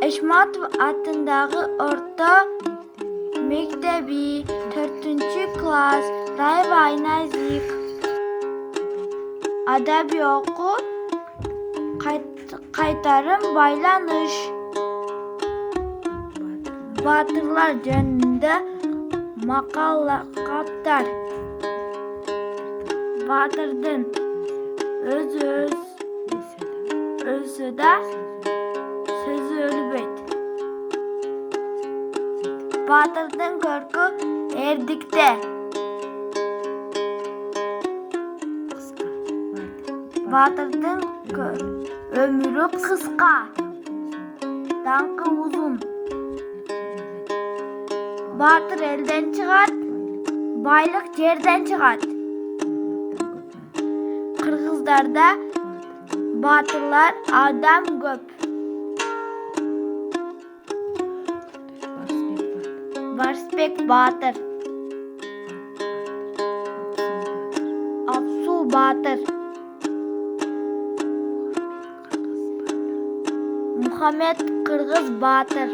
Ишматов атындағы орта мектеби 4-класс Райва Айназик. Адаби оқу кайтарым байланыш. Батырлар жөнүндө макалаптар. Батырдын өзү да сөзү өлбөйт. Батырдын көркү эрдикте. Батырдын өмүрү кыска, даңкы узун. Батыр элден чыгат, байлык жерден чыгат. Кыргыздарда батырлар адам көп. Барсбек батыр, Апсу батыр, Мухаммед кыргыз батыр,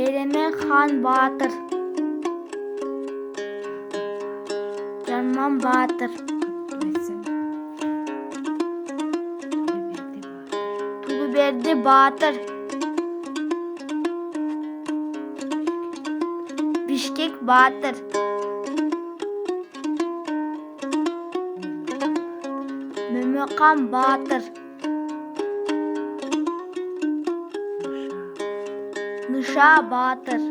Эреме хан батыр, Жарман батыр, Тулуберди батыр, Бишкек батыр, Мөмөкан батыр, Ныша батыр,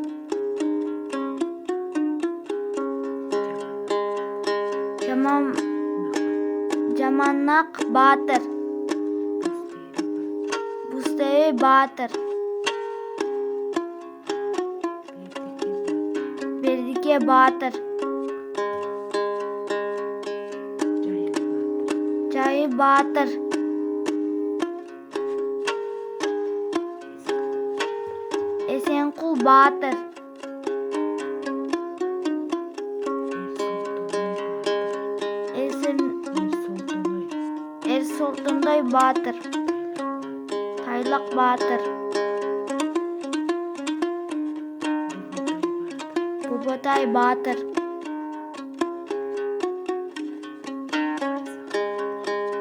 Жаманак батыр, Бустебей батыр, Бердике батыр, Жайы батыр, Эсенкул батыр, Эрсолтондой батыр, Тайлак батыр, Бубатай батыр,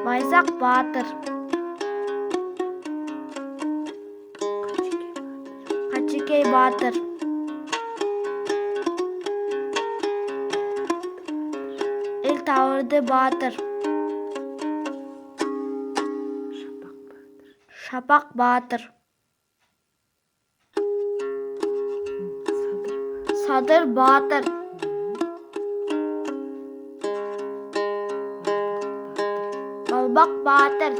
Байзак батыр, Качыкей батыр, Эл Табырды батыр, Шапак батыр, Садыр батыр, Балбак батыр,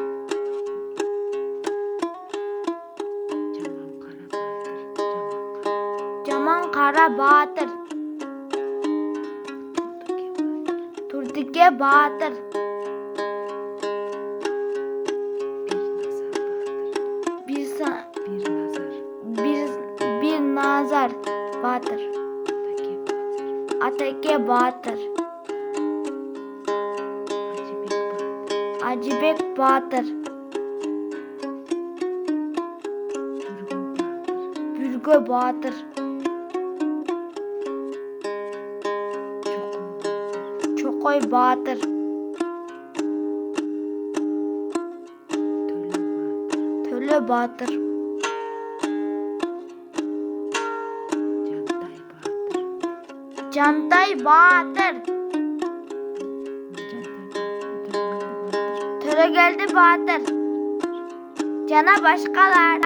Жаман кара батыр, Турдике батыр, Bir Nazar батыр, Атеке батыр, Ажибек батыр, Бүргө батыр, Чокой батыр, Төлө батыр, Жантай батыр, Төрөгелди батыр, жана башкалар.